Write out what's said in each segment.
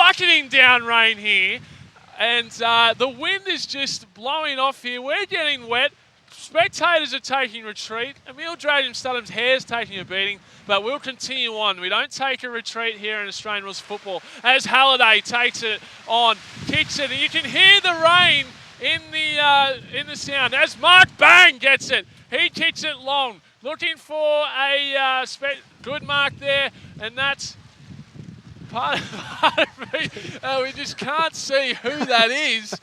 bucketing down rain here. And the wind is just blowing off here. We're getting wet. Spectators are taking retreat. Emil Dragon Studham's hair's taking a beating, but we'll continue on. We don't take a retreat here in Australian rules football as Halliday takes it on, kicks it, and you can hear the rain in the sound as Mark Bang gets it. He kicks it long, looking for a good mark there, and that's part of me. We just can't see who that is.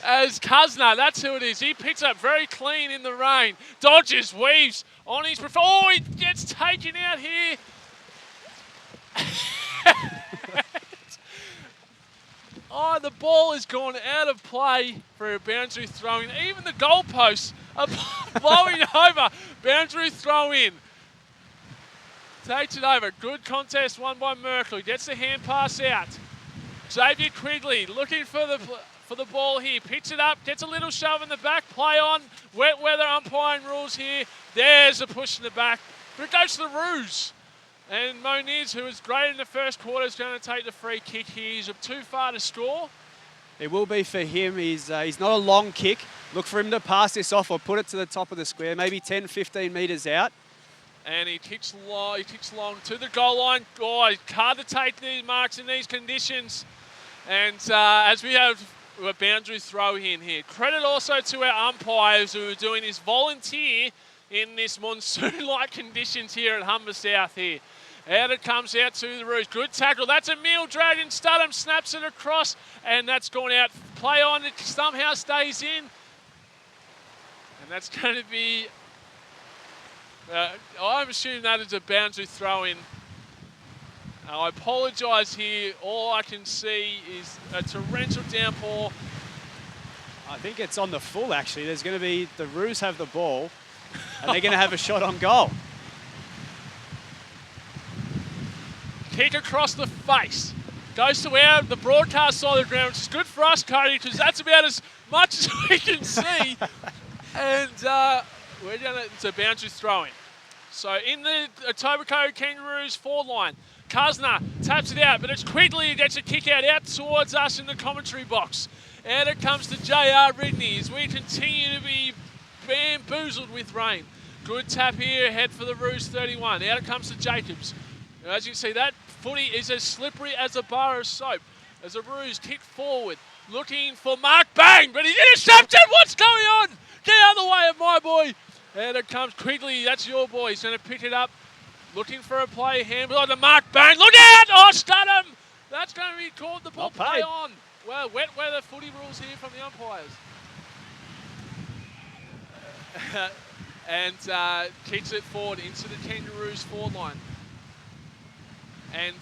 As Kuzna, that's who it is. He picks up very clean in the rain. Dodges, weaves on his... Oh, he gets taken out here. Oh, the ball has gone out of play for a boundary throw in. Even the goalposts are blowing over. Boundary throw in. Takes it over. Good contest won by Merkel. Gets the hand pass out. Xavier Quigley looking for the ball here. Picks it up. Gets a little shove in the back. Play on. Wet weather umpiring rules here. There's a push in the back. But it goes to the Roos. And Moniz, who was great in the first quarter, is going to take the free kick here. He's too far to score. It will be for him. He's not a long kick. Look for him to pass this off or put it to the top of the square, maybe 10, 15 metres out. And he kicks long to the goal line. Oh, it's hard to take these marks in these conditions. And as we have a boundary throw in here. Credit also to our umpires who are doing this volunteer in this monsoon-like conditions here at Humber South here. Out it comes out to the Roos. Good tackle. That's Emil Dragon Studham. Snaps it across. And that's gone out. Play on. It somehow stays in. And that's going to be... I'm assuming that is a boundary throw-in. I apologise here. All I can see is a torrential downpour. I think it's on the full, actually. There's going to be... The Roos have the ball, and they're going to have a shot on goal. Kick across the face. Goes to the broadcast side of the ground, which is good for us, Cody, because that's about as much as we can see. And... it's a boundary throw-in. So in the Etobicoke Kangaroos forward line, Kuzna taps it out, but it's Quigley who gets a kick out towards us in the commentary box. Out it comes to JR Ridney as we continue to be bamboozled with rain. Good tap here ahead for the Roos 31. Out it comes to Jacobs. As you can see, that footy is as slippery as a bar of soap. As the Roos kick forward, looking for Mark Bang, but he's intercepted. What's going on? Get out of the way of my boy. And it comes Quigley. That's your boy. He's going to pick it up. Looking for a play. Handball on to Mark Bang. Look out! Oh, Studham! That's going to be called. The ball play on. Well, wet weather footy rules here from the umpires. And kicks it forward into the Kangaroos forward line. And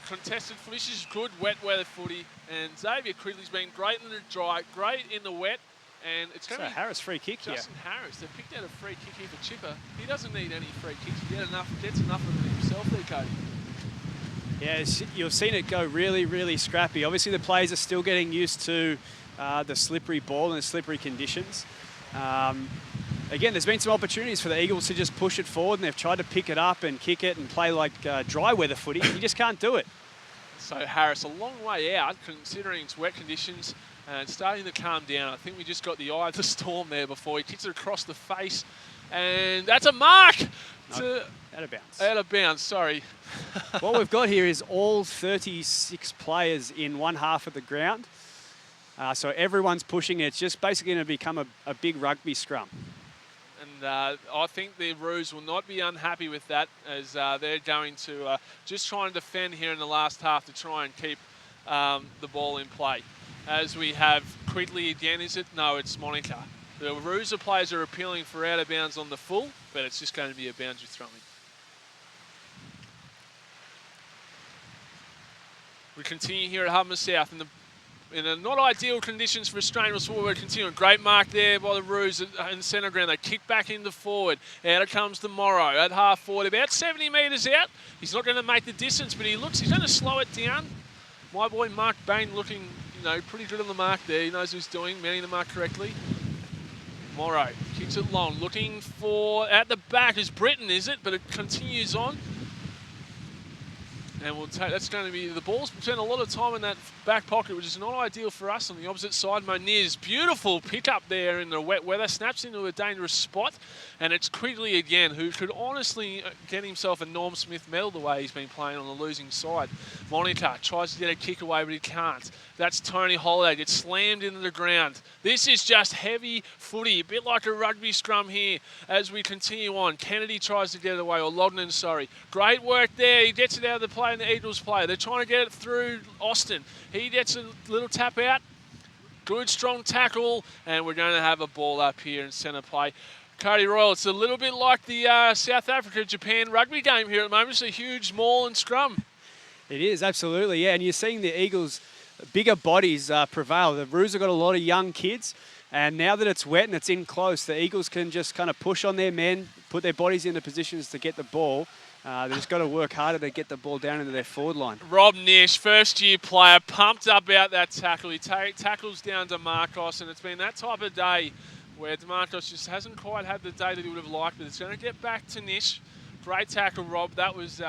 contested footy. This is good wet weather footy. And Xavier Quigley's been great in the dry, great in the wet. And it's going to be Harris free kick here. Justin Harris. They picked out a free kick here for Chipper. He doesn't need any free kicks. He gets enough of it himself there, Cody. Yeah, you've seen it go really, really scrappy. Obviously, the players are still getting used to the slippery ball and the slippery conditions. Again, there's been some opportunities for the Eagles to just push it forward, and they've tried to pick it up and kick it and play like dry weather footy. You just can't do it. So Harris, a long way out, considering it's wet conditions. And starting to calm down. I think we just got the eye of the storm there before. He kicks it across the face. And that's a mark. No, out of bounds. Out of bounds, sorry. What we've got here is all 36 players in one half of the ground. So everyone's pushing. It's just basically going to become a big rugby scrum. And I think the Roos will not be unhappy with that, as they're going to just try and defend here in the last half to try and keep the ball in play. As we have Quigley again, is it? No, it's Monica. The Roosa players are appealing for out of bounds on the full, but it's just going to be a boundary throwing. We continue here at Humber South in the not ideal conditions for Australian rules football. We're continuing. Great mark there by the Roos in the centre ground. They kick back into forward. Out it comes to Morrow at half forward, about 70 metres out. He's not going to make the distance, but he's going to slow it down. My boy Mark Bain looking, pretty good on the mark there. He knows what he's doing, manning the mark correctly. Morrow kicks it long, looking for, at the back is Britton, is it? But it continues on. And we'll take, that's going to be, the ball's spent a lot of time in that back pocket, which is not ideal for us on the opposite side. Moniz, beautiful pick up there in the wet weather, snaps into a dangerous spot. And it's Quigley again, who could honestly get himself a Norm Smith medal the way he's been playing on the losing side. Monica tries to get a kick away, but he can't. That's Tony Holiday, gets slammed into the ground. This is just heavy footy, a bit like a rugby scrum here as we continue on. Kennedy tries to get it away, or Lognan, sorry. Great work there, he gets it out of the play and the Eagles play. They're trying to get it through Austin. He gets a little tap out. Good, strong tackle, and we're going to have a ball up here in centre play. Cody Royal, it's a little bit like the South Africa-Japan rugby game here at the moment. It's a huge maul and scrum. It is, absolutely, yeah. And you're seeing the Eagles' bigger bodies prevail. The Roos have got a lot of young kids, and now that it's wet and it's in close, the Eagles can just kind of push on their men, put their bodies into positions to get the ball. They've just got to work harder to get the ball down into their forward line. Rob Nish, first-year player, pumped up out that tackle. He tackles down DeMarcos, and it's been that type of day where DeMarcos just hasn't quite had the day that he would have liked, but it's going to get back to Nish. Great tackle, Rob. That was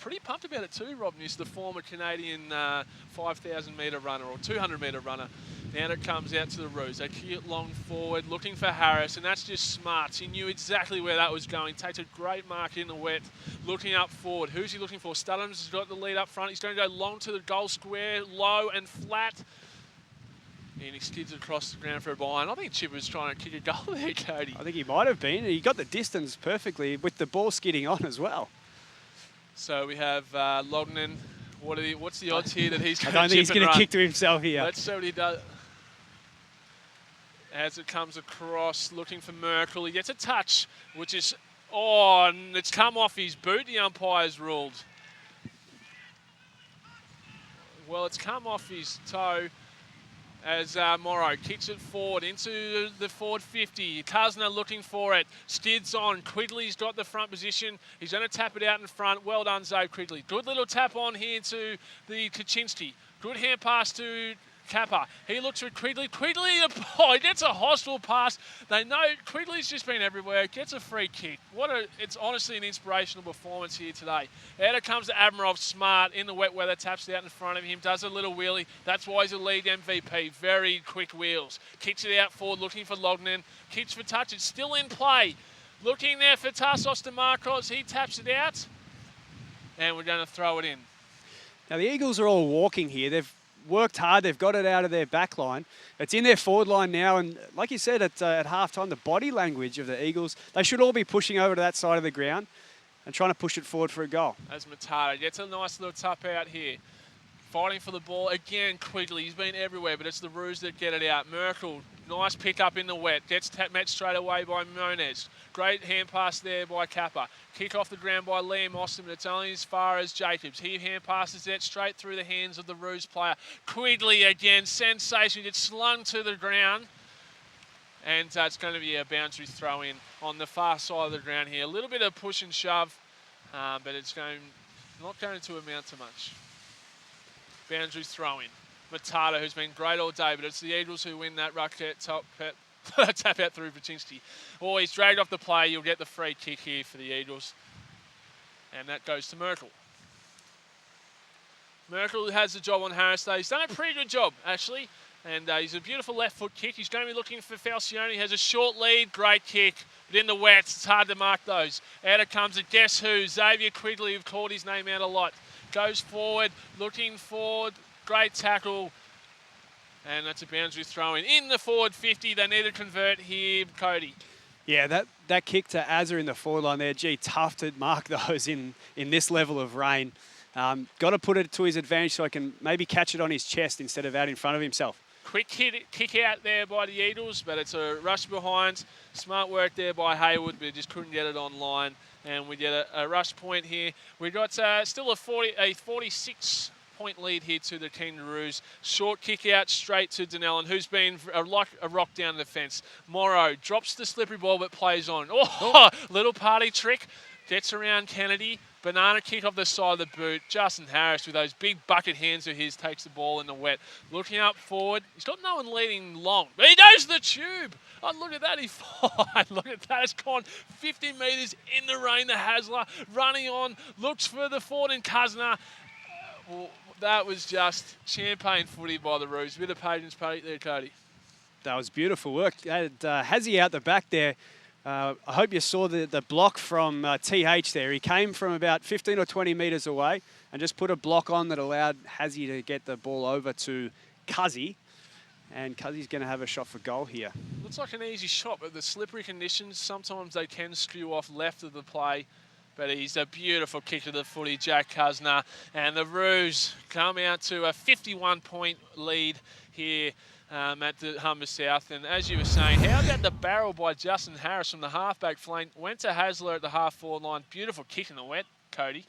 pretty pumped about it too, Rob Nish, the former Canadian 5,000-metre runner or 200-metre runner. Now it comes out to the Roos. They kick it long forward, looking for Harris, and that's just smart. He knew exactly where that was going. Takes a great mark in the wet, looking up forward. Who's he looking for? Studhams has got the lead up front. He's going to go long to the goal square, low and flat. And he skids across the ground for a ball. And I think Chip was trying to kick a goal there, Cody. I think he might have been. He got the distance perfectly with the ball skidding on as well. So we have Lognan. What's the odds here that he's going to I don't think he's going to kick to himself here. Let's see what he does. As it comes across, looking for Merkel. He gets a touch, which is, and it's come off his boot, the umpire's ruled. Well, it's come off his toe as Morrow kicks it forward into the forward 50. Kuzner looking for it. Skids on. Quigley's got the front position. He's going to tap it out in front. Well done, Zoe Quigley. Good little tap on here to the Kaczynski. Good hand pass to Kappa. He looks for Quigley. Quigley, he gets a hostile pass. They know Quigley's just been everywhere. Gets a free kick. It's honestly an inspirational performance here today. Out it comes to Admirov, smart in the wet weather, taps it out in front of him, does a little wheelie. That's why he's a league MVP. Very quick wheels. Kicks it out forward, looking for Lognan. Kicks for touch. It's still in play. Looking there for Tassos DeMarcos. He taps it out, and we're going to throw it in. Now the Eagles are all walking here. They've worked hard. They've got it out of their back line. It's in their forward line now. And like you said at halftime, the body language of the Eagles, they should all be pushing over to that side of the ground and trying to push it forward for a goal. As Matata gets a nice little tap out here. Fighting for the ball. Again, Quigley. He's been everywhere, but it's the Roos that get it out. Merkel, nice pick up in the wet. Gets met straight away by Monez. Great hand pass there by Kappa. Kick off the ground by Liam Austin, but it's only as far as Jacobs. He hand passes that straight through the hands of the Roos player. Quigley again, sensation. Gets slung to the ground. And it's going to be a boundary throw in on the far side of the ground here. A little bit of push and shove, but it's not going to amount to much. Boundary throw in. Matata, who's been great all day, but it's the Eagles who win that ruck tap out through Kaczynski. Oh, he's dragged off the play. You'll get the free kick here for the Eagles. And that goes to Merkel. Merkel has the job on Harris though. He's done a pretty good job, actually. And he's a beautiful left foot kick. He's going to be looking for Falcione. He has a short lead. Great kick. But in the wet, it's hard to mark those. Out it comes a guess who. Xavier Quigley, who've called his name out a lot. Goes forward, looking forward. Great tackle. And that's a boundary throw in the forward 50. They need to convert here, Cody. Yeah, that kick to Azza in the forward line there, gee, tough to mark those in this level of rain. Got to put it to his advantage so I can maybe catch it on his chest instead of out in front of himself. Quick kick out there by the Eagles, but it's a rush behind. Smart work there by Hayward, but just couldn't get it online. And we get a rush point here. We've got still a 46-point lead here to the Kangaroos. Short kick out straight to Denellen, who's been like a rock down the fence. Morrow drops the slippery ball but plays on. Oh, little party trick. Gets around Kennedy. Banana kick off the side of the boot. Justin Harris with those big bucket hands of his takes the ball in the wet. Looking up forward. He's got no one leading long. But he goes to the tube. Oh, look at that. He fired. Look at that. It's gone 50 metres in the rain. The Hasler running on. Looks for the forward and Kuzner. Well, that was just champagne footy by the Roos. Bit of patience, there, Cody. That was beautiful work. Had Hazzy out the back there. I hope you saw the block from TH there. He came from about 15 or 20 metres away and just put a block on that allowed Hazzy to get the ball over to Cuzzy. And Cuzzy's going to have a shot for goal here. Looks like an easy shot, but the slippery conditions, sometimes they can skew off left of the play. But he's a beautiful kick of the footy, Jack Cuzner. And the Roos come out to a 51-point lead here at the Humber South. And as you were saying, how about the barrel by Justin Harris from the halfback flank? Went to Hasler at the half-forward line. Beautiful kick in the wet, Cody.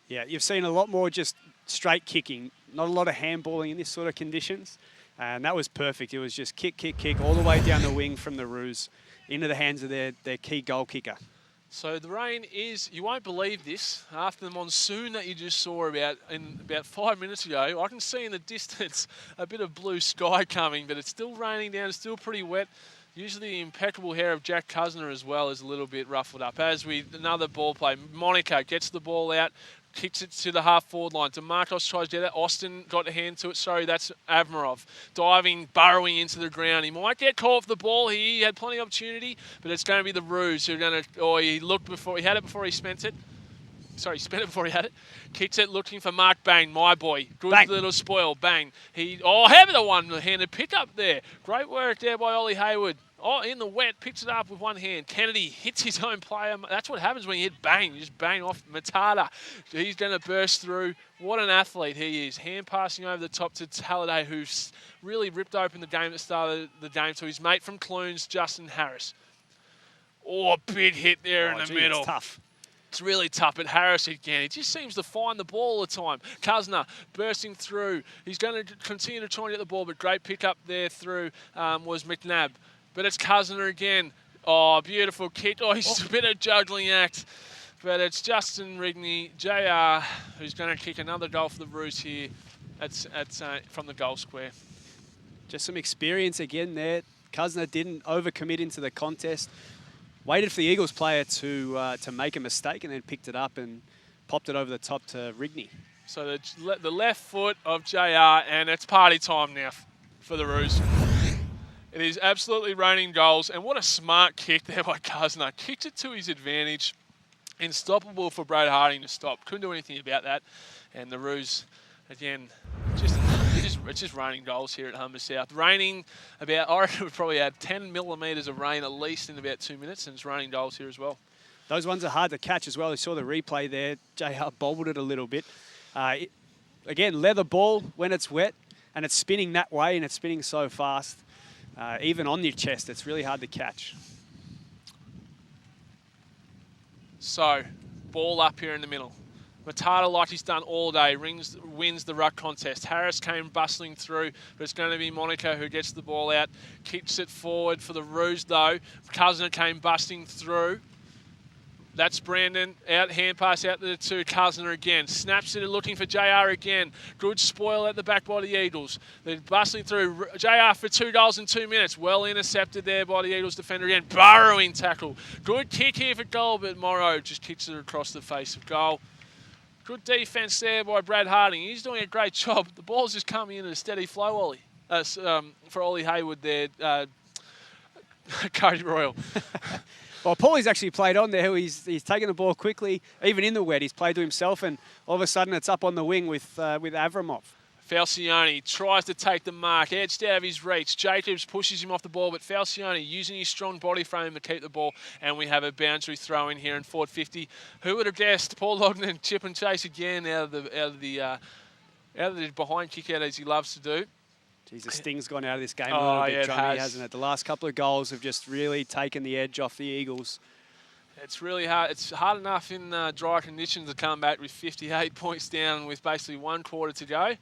Yeah, you've seen a lot more just straight kicking. Not a lot of handballing in this sort of conditions. And that was perfect. It was just kick, kick, kick, all the way down the wing from the Roos into the hands of their key goal kicker. So the rain is, you won't believe this, after the monsoon that you just saw about 5 minutes ago, I can see in the distance a bit of blue sky coming, but it's still raining down, it's still pretty wet. Usually the impeccable hair of Jack Cuzner as well is a little bit ruffled up. Another ball play, Monica gets the ball out, kicks it to the half-forward line. DeMarcos tries to get it. Austin got a hand to it. Sorry, that's Avmarov. Diving, burrowing into the ground. He might get caught for the ball. He had plenty of opportunity, but it's going to be the Roos who are going to... he looked before... He had it before he spent it. Sorry, he spent it before he had it. Kicks it looking for Mark Bain, my boy. Good Bang. Little spoil. Bang. Having a one-handed pick-up there. Great work there by Ollie Hayward. In the wet, picks it up with one hand. Kennedy hits his own player. That's what happens when you hit bang. You just bang off Matata. He's going to burst through. What an athlete he is. Hand passing over the top to Halliday, who's really ripped open the game at the start of the game to his mate from Clunes, Justin Harris. Big hit there in the middle. It's tough. It's really tough, but Harris again, he just seems to find the ball all the time. Cuzner bursting through. He's going to continue to try and get the ball, but great pick up there through was McNabb. But it's Cuzner again. Beautiful kick. He's a bit of juggling act. But it's Justin Rigney, JR, who's going to kick another goal for the Roos here from the goal square. Just some experience again there. Cuzner didn't overcommit into the contest. Waited for the Eagles player to make a mistake and then picked it up and popped it over the top to Rigney. So the left foot of JR, and it's party time now for the Roos. It is absolutely raining goals, and what a smart kick there by Cuzner. Kicked it to his advantage. Unstoppable for Brad Harding to stop. Couldn't do anything about that. And the Roos, again, it's just raining goals here at Humber South. Raining I reckon we've probably had 10 millimetres of rain at least in about 2 minutes, and it's raining goals here as well. Those ones are hard to catch as well. You saw the replay there. JR bobbled it a little bit. Again, leather ball when it's wet, and it's spinning that way, and it's spinning so fast. Even on your chest, it's really hard to catch. So, ball up here in the middle. Matata, like he's done all day, wins the ruck contest. Harris came bustling through, but it's going to be Monica who gets the ball out. Kicks it forward for the Roos, though. Cuzner came busting through. That's Brandon. Hand pass out to Cuzner again. Snaps it, looking for JR again. Good spoil at the back by the Eagles. They're bustling through. JR for 2 goals in 2 minutes. Well intercepted there by the Eagles defender again. Burrowing tackle. Good kick here for goal, but Morrow just kicks it across the face of goal. Good defence there by Brad Harding. He's doing a great job. The ball's just coming in at a steady flow, Ollie. For Ollie Hayward there, Cody Royal. Well, Paulie's actually played on there. He's taken the ball quickly, even in the wet. He's played to himself, and all of a sudden it's up on the wing with Avramov. Falcioni tries to take the mark, edged out of his reach. Jacobs pushes him off the ball, but Falcioni using his strong body frame to keep the ball, and we have a boundary throw in here in forward 50. Who would have guessed? Paul Lognan chip and chase again out of the behind kick out as he loves to do. Geez, the sting's gone out of this game a little bit, Johnny, hasn't it? The last couple of goals have just really taken the edge off the Eagles. It's really hard. It's hard enough in dry conditions to come back with 58 points down with basically 1 quarter to go.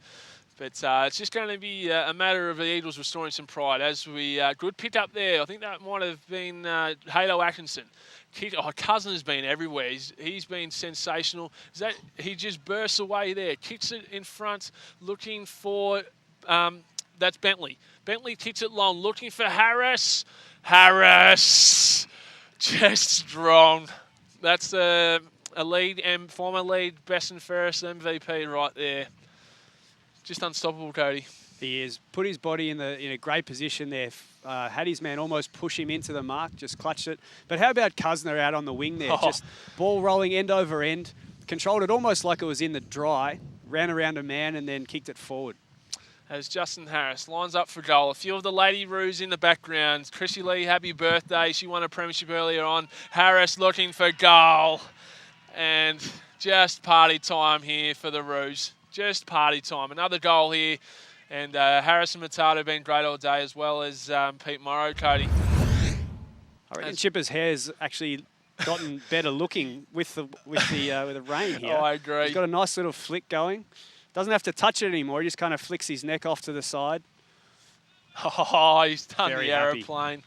But it's just going to be a matter of the Eagles restoring some pride. Good pick up there. I think that might have been Halo Atkinson. Cousin has been everywhere. He's been sensational. He just bursts away there. Kicks it in front, looking for... that's Bentley. Bentley kicks it long, looking for Harris. Harris! Just strong. That's a lead and former lead Best and Fairest MVP right there. just unstoppable, Cody. He is. Put his body in a great position there. Had his man almost push him into the mark, just clutched it. But how about Cuzner out on the wing there? Just ball rolling end over end. Controlled it almost like it was in the dry. Ran around a man and then kicked it forward. As Justin Harris lines up for goal. A few of the Lady Roos in the background. Chrissy Lee, happy birthday. She won a premiership earlier on. Harris looking for goal. And just party time here for the Roos. Just party time. Another goal here. And Harris and Matata have been great all day, as well as Pete Morrow, Cody. I reckon Chipper's hair's actually gotten better looking with the rain here. Oh, I agree. He's got a nice little flick going. Doesn't have to touch it anymore. He just kind of flicks his neck off to the side. Oh, he's done Very the happy. aeroplane.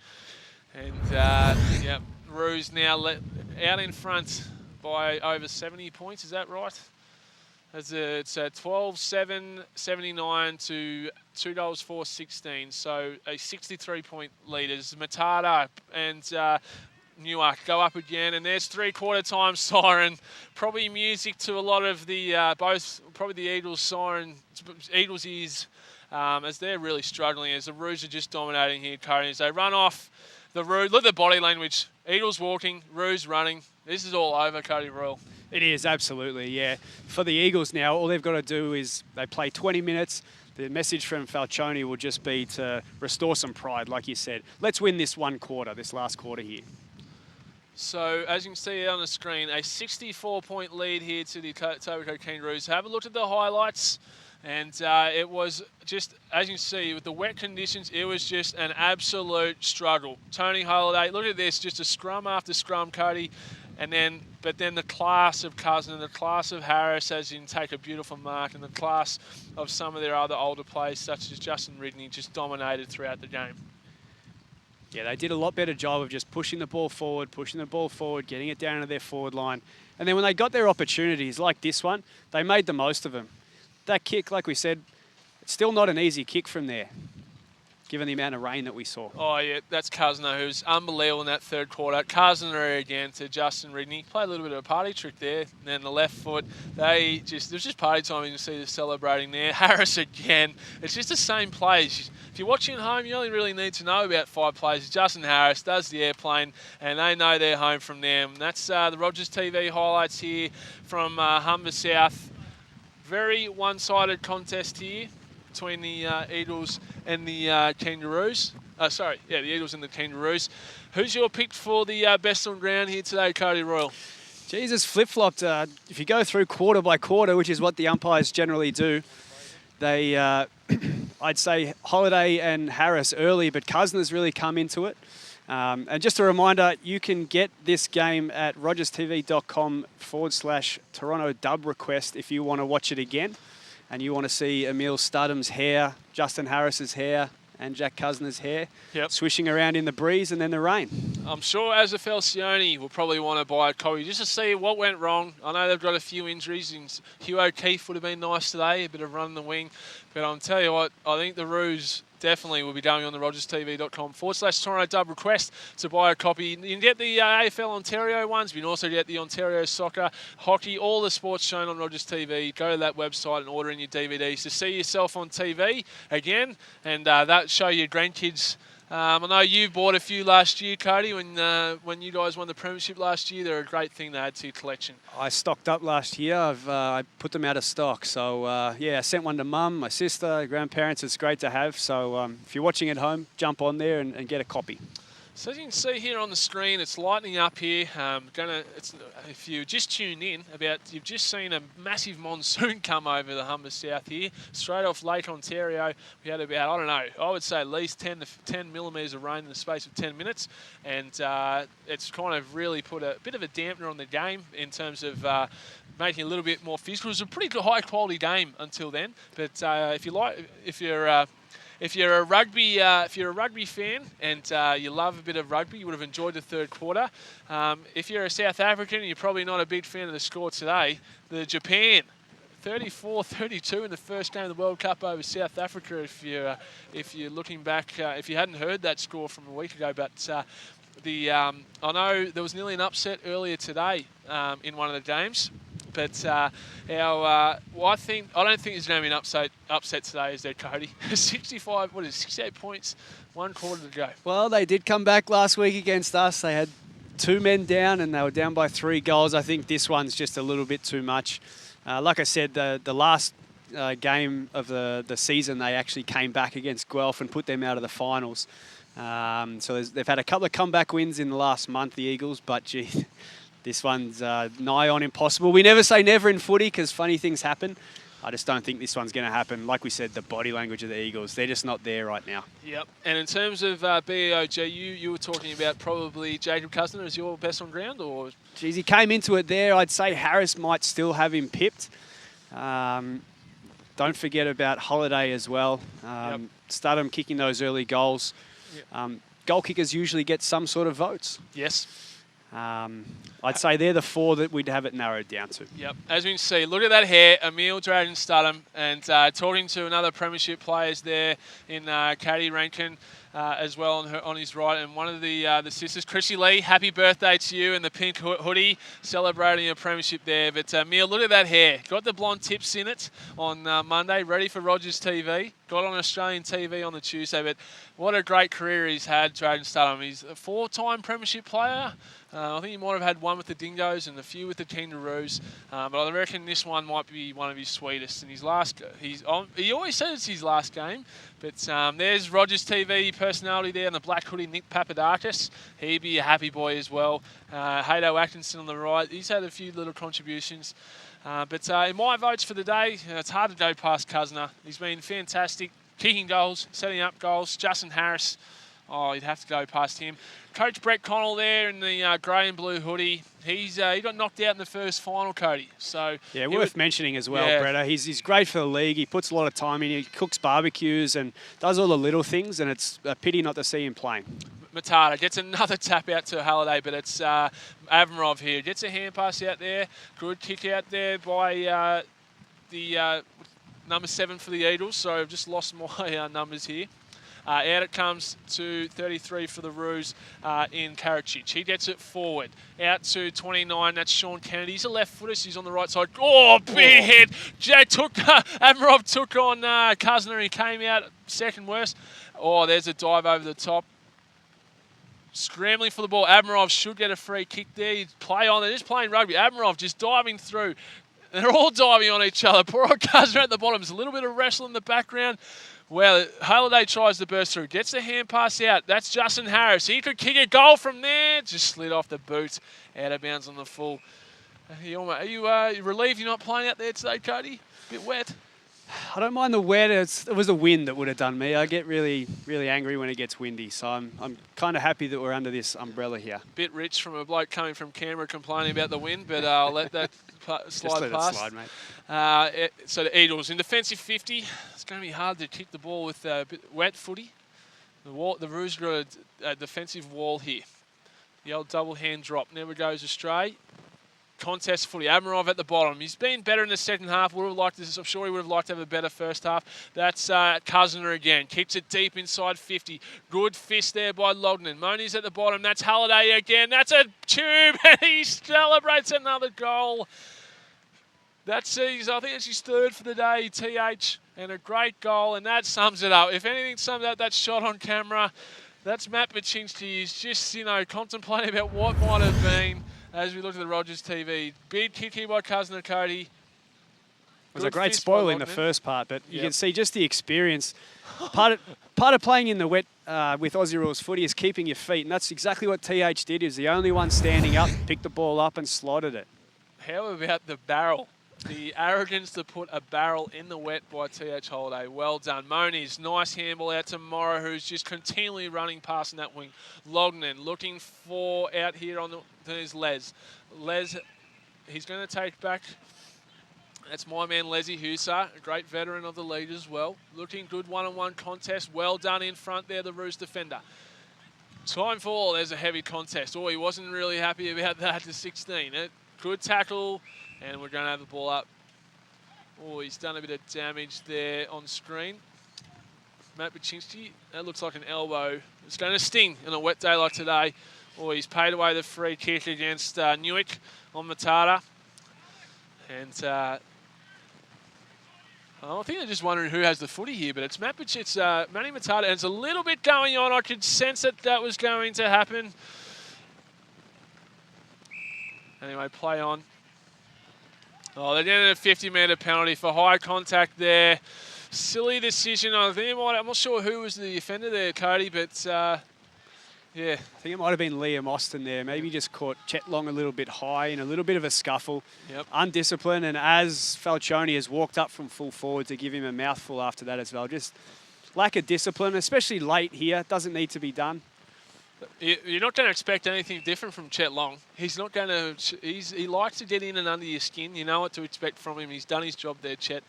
And, Roos now out in front by over 70 points. Is that right? It's a 12-7-79 to $2.416. So a 63-point lead as Matata and Newark go up again, and there's three-quarter time siren. Probably music to a lot of the probably the Eagles siren, Eagles ears, as they're really struggling. As the Roos are just dominating here, Cody. As they run off the Roos, look at the body language. Eagles walking, Roos running. This is all over, Cody Royal. It is, absolutely, yeah. For the Eagles now, all they've got to do is they play 20 minutes. The message from Falcioni will just be to restore some pride, like you said. Let's win this this last quarter here. So, as you can see on the screen, a 64-point lead here to the Etobicoke Kangaroos. Have a look at the highlights. And it was just, as you can see, with the wet conditions, it was just an absolute struggle. Tony Holiday, look at this, just a scrum after scrum, Cody. But then the class of Cousin, the class of Harris, as in take a beautiful mark, and the class of some of their other older players, such as Justin Ridney, just dominated throughout the game. Yeah, they did a lot better job of just pushing the ball forward, getting it down to their forward line. And then when they got their opportunities, like this one, they made the most of them. That kick, like we said, it's still not an easy kick from there, given the amount of rain that we saw. Oh, yeah, that's Cuzner, who's unbelievable in that third quarter. Cuzner again to Justin Ridney. Played a little bit of a party trick there. And then the left foot, it was just party time. You can see them celebrating there. Harris again. It's just the same plays. If you're watching at home, you only really need to know about 5 plays. Justin Harris does the airplane, and they know they're home from them. That's the Rogers TV highlights here from Humber South. Very one-sided contest here between the Eagles and the Kangaroos. The Eagles and the Kangaroos. Who's your pick for the best on ground here today, Cody Royal? Jesus, flip-flopped. If you go through quarter by quarter, which is what the umpires generally do, they, I'd say Holiday and Harris early, but Cuzner's really come into it. And just a reminder, you can get this game at rogerstv.com/Toronto dub request if you want to watch it again and you want to see Emil Studham's hair, Justin Harris's hair, and Jack Cuzner's hair swishing around in the breeze and then the rain. I'm sure as a Falcioni will probably want to buy a copy just to see what went wrong. I know they've got a few injuries. Hugh O'Keefe would have been nice today, a bit of run the wing. But I'll tell you what, I think the Roos definitely will be going on the rogerstv.com/Toronto dub request to buy a copy. You can get the AFL Ontario ones, but you can also get the Ontario soccer, hockey, all the sports shown on Rogers TV. Go to that website and order in your DVDs to see yourself on TV again, and that show your grandkids. I know you bought a few last year, Cody, when you guys won the premiership last year. They're a great thing to add to your collection. I stocked up last year. I put them out of stock. So, I sent one to Mum, my sister, grandparents. It's great to have. So if you're watching at home, jump on there and get a copy. So as you can see here on the screen, it's lightening up here. If you just tuned in, you've just seen a massive monsoon come over the Humber South here, straight off Lake Ontario. We had about, I would say at least 10 millimetres of rain in the space of 10 minutes, and it's kind of really put a bit of a dampener on the game in terms of making it a little bit more physical. It was a pretty high quality game until then, but if you're a rugby fan and you love a bit of rugby, you would have enjoyed the third quarter. If you're a South African and you're probably not a big fan of the score today, the Japan 34-32 in the first game of the World Cup over South Africa. If you're looking back, if you hadn't heard that score from a week ago, but I know there was nearly an upset earlier today in one of the games But I don't think there's going to be an upset today, is there, Cody? 65, 68 points, 1 quarter to go. Well, they did come back last week against us. They had 2 men down and they were down by 3 goals. I think this one's just a little bit too much. Like I said, the last game of the season, they actually came back against Guelph and put them out of the finals. So they've had a couple of comeback wins in the last month, the Eagles, but gee, this one's nigh on impossible. We never say never in footy because funny things happen. I just don't think this one's going to happen. Like we said, the body language of the Eagles, they're just not there right now. Yep. And in terms of BEOG, you were talking about probably Jacob Cuzner as your best on ground, or? Geez, he came into it there. I'd say Harris might still have him pipped. Don't forget about Holiday as well. Start him kicking those early goals. Yep. Goal kickers usually get some sort of votes. Yes. I'd say they're the 4 that we'd have it narrowed down to. Yep. As we can see, look at that hair, Emil Dragon Studham, and talking to another premiership players there in Caddy Rankin as well on his right, and one of the sisters, Chrissy Lee, happy birthday to you in the pink hoodie, celebrating a premiership there. But Emil, look at that hair. Got the blonde tips in it on Monday, ready for Rogers TV. Got on Australian TV on the Tuesday, but what a great career he's had, Dragon Studham. He's a 4-time premiership player. I think he might have had 1 with the Dingoes and a few with the Kangaroos, but I reckon this one might be one of his sweetest. And he always says it's his last game, but there's Rogers TV personality there in the black hoodie, Nick Papadakis. He'd be a happy boy as well. Haydo Atkinson on the right. He's had a few little contributions. But in my votes for the day, it's hard to go past Cuzner. He's been fantastic, kicking goals, setting up goals. Justin Harris, you'd have to go past him. Coach Brett Connell there in the grey and blue hoodie. He got knocked out in the first final, Cody. So yeah, worth mentioning as well, Bretta. He's great for the league. He puts a lot of time in. He cooks barbecues and does all the little things, and it's a pity not to see him playing. Matata gets another tap out to Halliday, but it's Avramov here. Gets a hand pass out there. Good kick out there by the number 7 for the Eagles. So I've just lost my numbers here. Out it comes to 33 for the Roos in Karacic. He gets it forward. Out to 29, that's Sean Kennedy. He's a left footer, so he's on the right side. Oh, big hit. Amarov took on Cuzner. He came out second worst. Oh, there's a dive over the top. Scrambling for the ball. Amarov should get a free kick there. He'd play on. They're just playing rugby. Amarov just diving through. They're all diving on each other. Poor old Cuzner at the bottom. There's a little bit of wrestle in the background. Well, Halliday tries to burst through. Gets the hand pass out. That's Justin Harris. He could kick a goal from there. Just slid off the boot. Out of bounds on the full. Are you relieved you're not playing out there today, Cody? A bit wet. I don't mind the wet. It was the wind that would have done me. I get really, really angry when it gets windy. So I'm kind of happy that we're under this umbrella here. Bit rich from a bloke coming from Canberra complaining about the wind, but I'll let that slide past. It slide, mate. So the Eagles in defensive 50. It's going to be hard to kick the ball with a bit wet footy. The Roos got a defensive wall here. The old double hand drop never goes astray. Contest footy. Amarov at the bottom. He's been better in the second half. I'm sure he would have liked to have a better first half. That's Cuzner again. Keeps it deep inside 50. Good fist there by Lognan. Moni's at the bottom. That's Halliday again. That's a tube, and he celebrates another goal. I think it's his 3rd for the day, TH, and a great goal, and that sums it up. If anything sums up that shot on camera, that's Matt Baczynski. He's just, contemplating about what might have been. As we look at the Rogers TV. Big kick here by Cuzner, Cody. It was a great spoil in the first part, but you can see just the experience. Part of playing in the wet with Aussie Rules footy is keeping your feet, and that's exactly what TH did. He was the only one standing up, picked the ball up and slotted it. How about the barrel? The arrogance to put a barrel in the wet by TH Holiday. Well done. Moniz, nice handball out to Morrow, who's just continually running past in that wing. Lognan looking for out here on there's Les. Les, he's going to take back. That's my man Leslie Husa, a great veteran of the league as well. Looking good one-on-one contest. Well done in front there, the Roos defender. Time for all. There's a heavy contest. He wasn't really happy about that to 16. Good tackle. And we're going to have the ball up. He's done a bit of damage there on screen. Matt Baczynski, that looks like an elbow. It's going to sting on a wet day like today. He's paid away the free kick against Newick on Matata. And I think they're just wondering who has the footy here, but it's Manny Matata, and it's a little bit going on. I could sense that was going to happen. Anyway, play on. Oh, they did a 50-metre penalty for high contact there. Silly decision. I think I'm not sure who was the offender there, Cody, but yeah. I think it might have been Liam Austin there. Maybe just caught Chet Long a little bit high in a little bit of a scuffle. Yep. Undisciplined, and as Falcione has walked up from full forward to give him a mouthful after that as well. Just lack of discipline, especially late here. Doesn't need to be done. You're not going to expect anything different from Chet Long. He's not going to. He likes to get in and under your skin. You know what to expect from him. He's done his job there, Chet.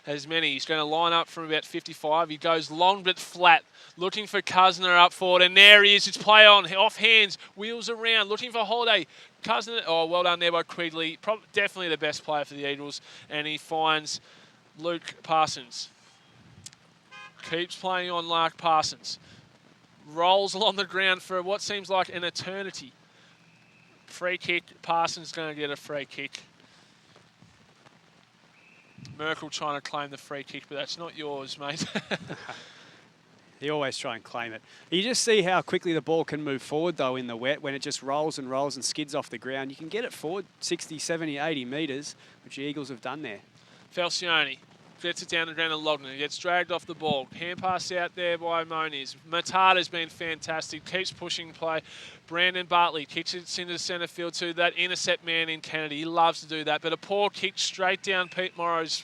As many. He's going to line up from about 55. He goes long but flat, looking for Cousiner up forward, and there he is. It's play on, off hands, wheels around, looking for Holiday. Cousiner. Oh, well done there by Quigley. Definitely the best player for the Eagles, and he finds Luke Parsons. Keeps playing on Lark Parsons. Rolls along the ground for what seems like an eternity. Free kick. Parsons going to get a free kick. Merkel trying to claim the free kick, but that's not yours, mate. They always try and claim it. You just see how quickly the ball can move forward, though, in the wet, when it just rolls and rolls and skids off the ground. You can get it forward 60, 70, 80 metres, which the Eagles have done there. Falcione gets it down the ground to Lognan. Gets dragged off the ball. Hand pass out there by Moniz. Matata's been fantastic. Keeps pushing play. Brandon Bartley kicks it into the centre field to that intercept man in Kennedy. He loves to do that. But a poor kick straight down Pete Morrow's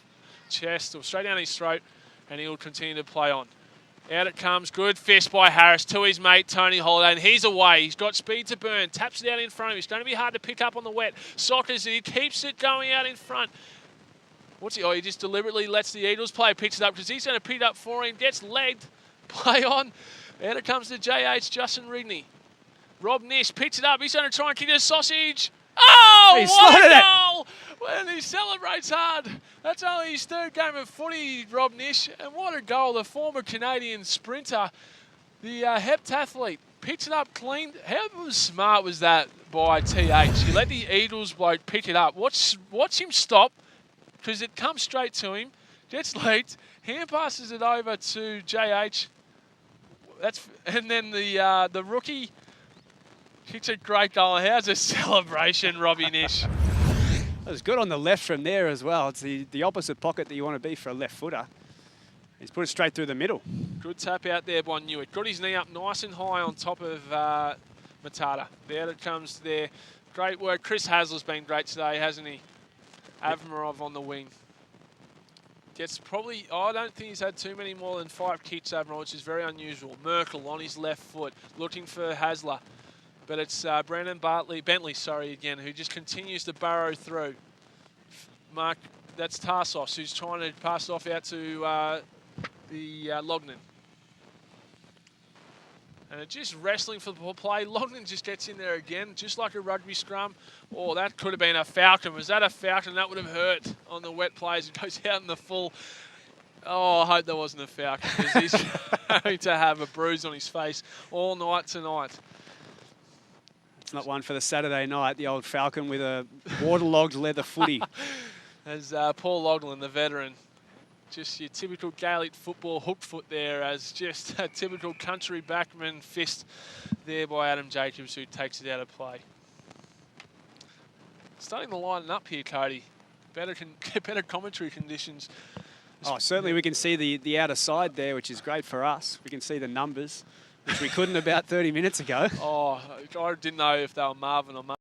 chest, or straight down his throat, and he'll continue to play on. Out it comes. Good fist by Harris to his mate, Tony Holiday, and he's away. He's got speed to burn. Taps it out in front of him. It's going to be hard to pick up on the wet. Sockers, he keeps it going out in front. What's he? Oh, he just deliberately lets the Eagles player picks it up because he's going to pick it up for him. Gets legged. Play on. Out it comes to JH, Justin Rigney. Rob Nish picks it up. He's going to try and kick a sausage. Oh, what a goal! When he celebrates hard. That's only his third game of footy, Rob Nish. And what a goal. The former Canadian sprinter, the heptathlete, picks it up clean. How smart was that by TH? He let the Eagles bloke pick it up. Watch him stop, because it comes straight to him, gets leaked, hand passes it over to JH. And then the rookie kicks a great goal. How's a celebration, Robbie Nish? It was good on the left from there as well. It's the opposite pocket that you want to be for a left footer. He's put it straight through the middle. Good tap out there by Newitt. Got his knee up nice and high on top of Matata. There it comes there. Great work. Chris Hasler's been great today, hasn't he? Avmarov on the wing. Gets probably, I don't think he's had too many more than 5 kicks, Avmarov, which is very unusual. Merkel on his left foot, looking for Hasler. But it's Bentley, again, who just continues to burrow through. Mark, that's Tarsos, who's trying to pass it off out to Lognan. And it's just wrestling for the play. Lognan just gets in there again, just like a rugby scrum. Oh, that could have been a falcon. Was that a falcon? That would have hurt on the wet plays. It goes out in the full. Oh, I hope that wasn't a falcon, because he's going to have a bruise on his face all night tonight. It's not one for the Saturday night, the old falcon with a waterlogged leather footy. As Paul Loglan, the veteran, just your typical Gaelic football hook foot there, as just a typical country backman fist there by Adam Jacobs, who takes it out of play. Starting to line up here, Cody. Better commentary conditions. Oh, certainly we can see the outer side there, which is great for us. We can see the numbers, which we couldn't about 30 minutes ago. Oh, I didn't know if they were Marvin or Marvin.